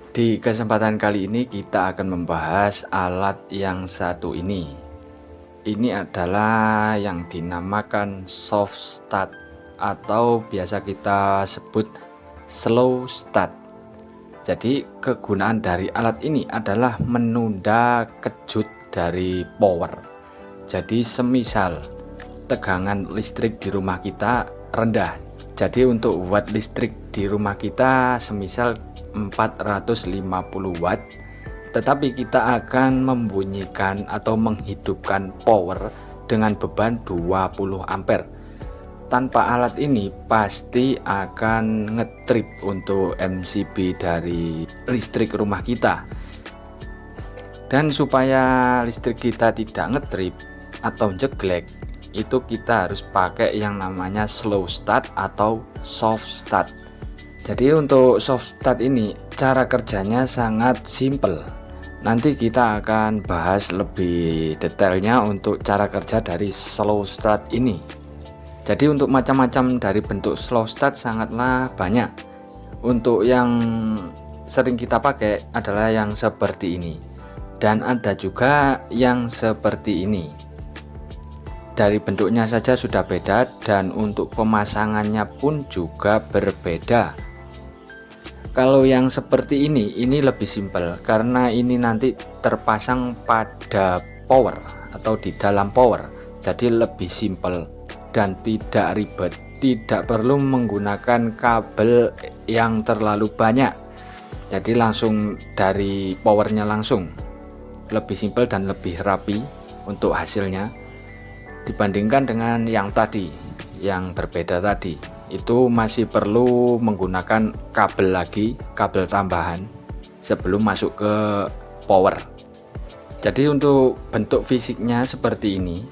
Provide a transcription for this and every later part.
Di kesempatan kali ini kita akan membahas alat yang satu ini. Ini adalah yang dinamakan soft start atau biasa kita sebut slow start. Jadi kegunaan dari alat ini adalah menunda kejut dari power. Jadi semisal tegangan listrik di rumah kita rendah, jadi untuk watt listrik di rumah kita semisal 450 watt, tetapi kita akan membunyikan atau menghidupkan power dengan beban 20 ampere. Tanpa alat ini pasti akan ngetrip untuk MCB dari listrik rumah kita. Dan supaya listrik kita tidak ngetrip atau jeglek, itu kita harus pakai yang namanya slow start atau soft start. Jadi untuk soft start ini cara kerjanya sangat simple. Nanti kita akan bahas lebih detailnya untuk cara kerja dari slow start ini. Jadi untuk macam-macam dari bentuk slow start sangatlah banyak. Untuk yang sering kita pakai adalah yang seperti ini, dan ada juga yang seperti ini. Dari bentuknya saja sudah beda, dan untuk pemasangannya pun juga berbeda. Kalau yang seperti ini lebih simpel karena ini nanti terpasang pada power atau di dalam power, jadi lebih simpel dan tidak ribet, tidak perlu menggunakan kabel yang terlalu banyak. Jadi langsung dari powernya langsung, lebih simpel dan lebih rapi untuk hasilnya dibandingkan dengan yang tadi, yang berbeda tadi. Itu masih perlu menggunakan kabel lagi, kabel tambahan sebelum masuk ke power. Jadi untuk bentuk fisiknya seperti ini.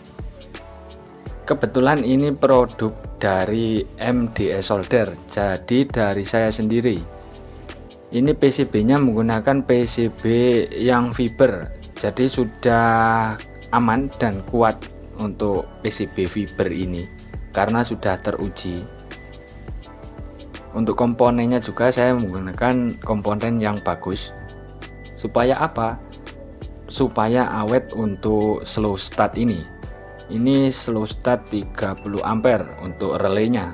Kebetulan ini produk dari MDS Solder, jadi dari saya sendiri. Ini PCB-nya menggunakan PCB yang fiber, jadi sudah aman dan kuat untuk PCB fiber ini karena sudah teruji. Untuk komponennya juga saya menggunakan komponen yang bagus. Supaya apa? Supaya awet untuk slow start ini. Ini slow start 30 ampere untuk relaynya.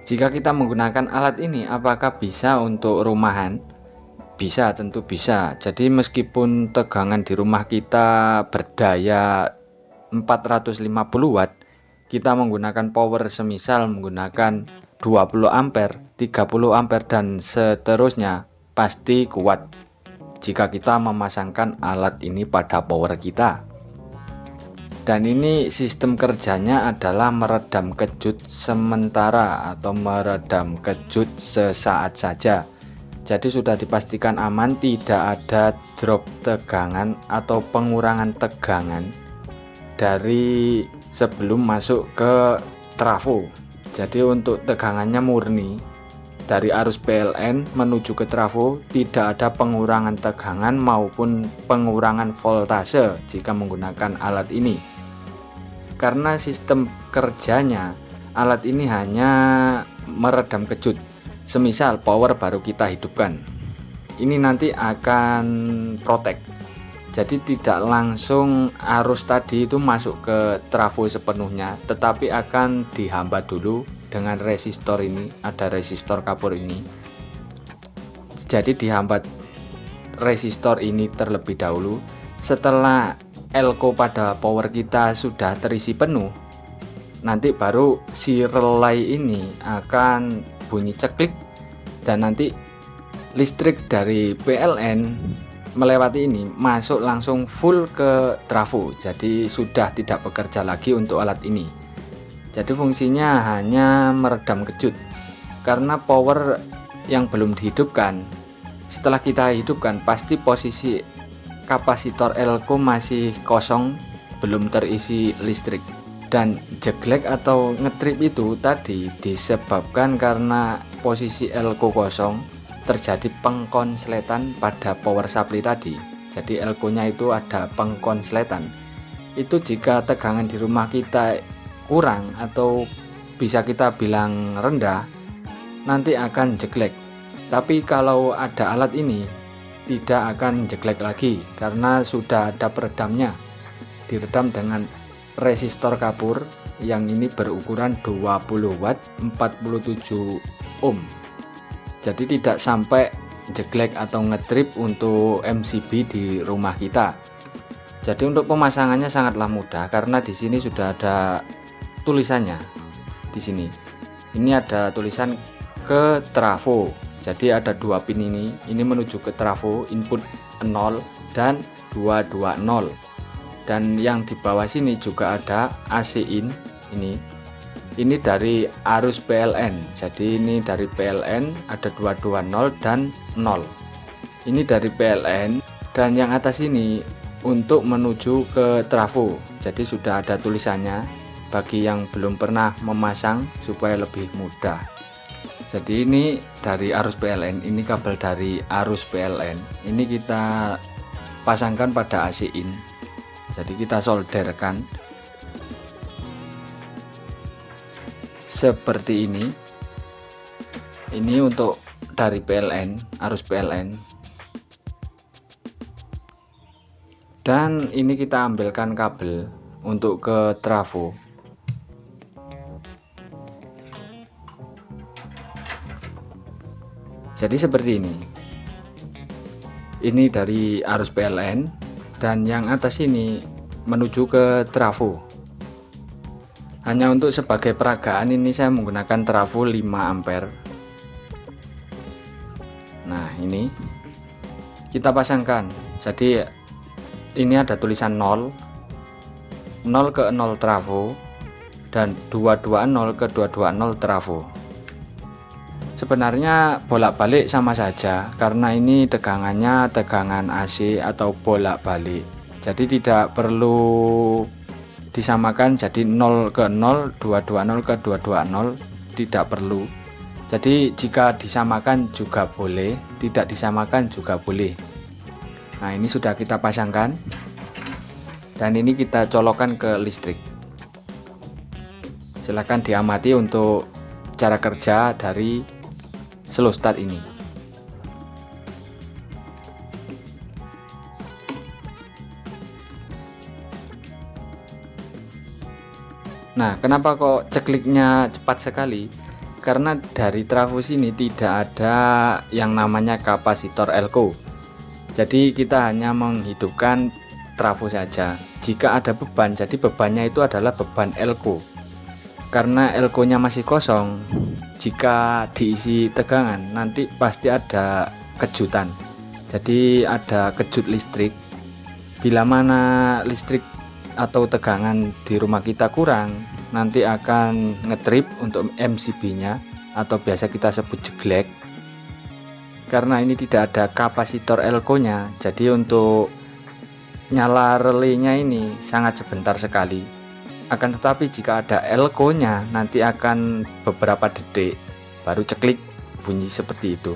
Jika kita menggunakan alat ini, apakah bisa untuk rumahan? Bisa, tentu bisa. Jadi meskipun tegangan di rumah kita berdaya 450 watt, kita menggunakan power semisal menggunakan 20 ampere, 30 ampere dan seterusnya, pasti kuat jika kita memasangkan alat ini pada power kita. Dan ini sistem kerjanya adalah meredam kejut sementara atau meredam kejut sesaat saja. Jadi sudah dipastikan aman, tidak ada drop tegangan atau pengurangan tegangan dari sebelum masuk ke trafo. Jadi untuk tegangannya murni dari arus PLN menuju ke trafo, tidak ada pengurangan tegangan maupun pengurangan voltase jika menggunakan alat ini. Karena sistem kerjanya alat ini hanya meredam kejut. Semisal power baru kita hidupkan, ini nanti akan protek. Jadi tidak langsung arus tadi itu masuk ke trafo sepenuhnya, tetapi akan dihambat dulu dengan resistor ini. Ada resistor kapur ini, jadi dihambat resistor ini terlebih dahulu. Setelah elko pada power kita sudah terisi penuh, nanti baru si relay ini akan bunyi ceklik, dan nanti listrik dari PLN melewati ini masuk langsung full ke trafo. Jadi sudah tidak bekerja lagi untuk alat ini. Jadi fungsinya hanya meredam kejut karena power yang belum dihidupkan. Setelah kita hidupkan, pasti posisi kapasitor elko masih kosong, belum terisi listrik. Dan jeglek atau ngetrip itu tadi disebabkan karena posisi elko kosong, terjadi pengkonsletan pada power supply tadi. Jadi elko nya itu ada pengkonsletan. Itu jika tegangan di rumah kita kurang atau bisa kita bilang rendah, nanti akan jeglek. Tapi kalau ada alat ini tidak akan jeglek lagi karena sudah ada peredamnya, diredam dengan resistor kapur yang ini berukuran 20 watt 47 ohm. Jadi tidak sampai jeglek atau ngetrip untuk MCB di rumah kita. Jadi untuk pemasangannya sangatlah mudah karena di sini sudah ada tulisannya. Di sini ini ada tulisan ke trafo. Jadi ada dua pin ini menuju ke trafo input 0 dan 220. Dan yang di bawah sini juga ada AC in ini dari arus PLN. Jadi ini dari PLN ada 220 dan 0. Ini dari PLN, dan yang atas ini untuk menuju ke trafo. Jadi sudah ada tulisannya bagi yang belum pernah memasang supaya lebih mudah. Jadi ini dari arus PLN, ini kabel dari arus PLN. Ini kita pasangkan pada AC in. Jadi kita solderkan seperti ini. Ini untuk dari PLN, arus PLN. Dan ini kita ambilkan kabel untuk ke trafo. Jadi seperti ini. Ini dari arus PLN, dan yang atas ini menuju ke trafo. Hanya untuk sebagai peragaan ini saya menggunakan trafo 5 ampere. Nah, ini kita pasangkan. Jadi ini ada tulisan 0 ke 0 trafo dan 220 ke 220 trafo. Sebenarnya bolak-balik sama saja karena ini tegangannya tegangan AC atau bolak-balik. Jadi tidak perlu disamakan jadi 0 ke 0, 220 ke 220, tidak perlu. Jadi jika disamakan juga boleh, tidak disamakan juga boleh. Nah, ini sudah kita pasangkan, dan ini kita colokkan ke listrik. Silahkan diamati untuk cara kerja dari slow start ini. Nah, kenapa kok cekliknya cepat sekali? Karena dari trafo sini tidak ada yang namanya kapasitor elko. Jadi kita hanya menghidupkan trafo saja. Jika ada beban, jadi bebannya itu adalah beban elko. Karena elkonya masih kosong, jika diisi tegangan nanti pasti ada kejutan. Jadi ada kejut listrik. Bila mana listrik atau tegangan di rumah kita kurang, nanti akan ngetrip untuk MCB-nya atau biasa kita sebut jeglek. Karena ini tidak ada kapasitor elko-nya, jadi untuk nyala relenya ini sangat sebentar sekali. Akan tetapi jika ada elko-nya nanti akan beberapa detik baru ceklik bunyi seperti itu.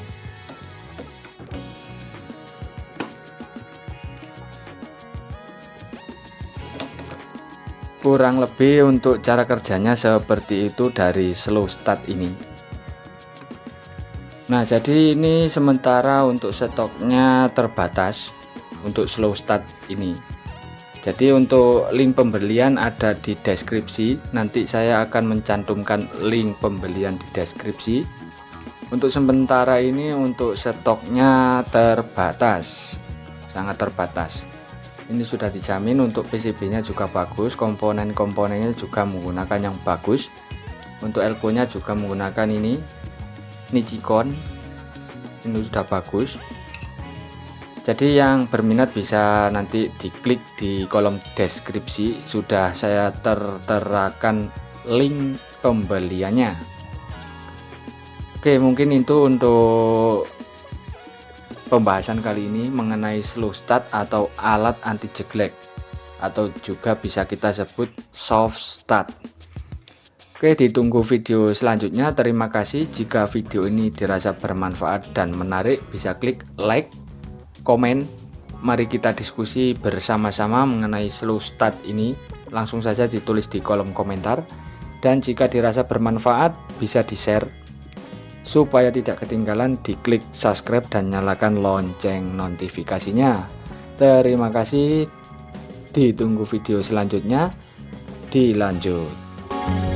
Kurang lebih untuk cara kerjanya seperti itu dari slow start ini. Nah, jadi ini sementara untuk stoknya terbatas untuk slow start ini. Jadi untuk link pembelian ada di deskripsi. Nanti saya akan mencantumkan link pembelian di deskripsi. Untuk sementara ini untuk stoknya terbatas, sangat terbatas. Ini sudah dijamin untuk PCB-nya juga bagus, komponen-komponennya juga menggunakan yang bagus. Untuk elko-nya juga menggunakan ini Nichicon. Ini sudah bagus. Jadi yang berminat bisa nanti diklik di kolom deskripsi, sudah saya terterakan link pembeliannya. Oke, mungkin itu untuk pembahasan kali ini mengenai slow start atau alat anti jeglek, atau juga bisa kita sebut soft start. Oke, ditunggu video selanjutnya. Terima kasih. Jika video ini dirasa bermanfaat dan menarik, bisa klik like, komen, mari kita diskusi bersama-sama mengenai slow start ini. Langsung saja ditulis di kolom komentar, dan jika dirasa bermanfaat bisa di-share supaya tidak ketinggalan, diklik subscribe dan nyalakan lonceng notifikasinya. Terima kasih, ditunggu video selanjutnya. Dilanjut.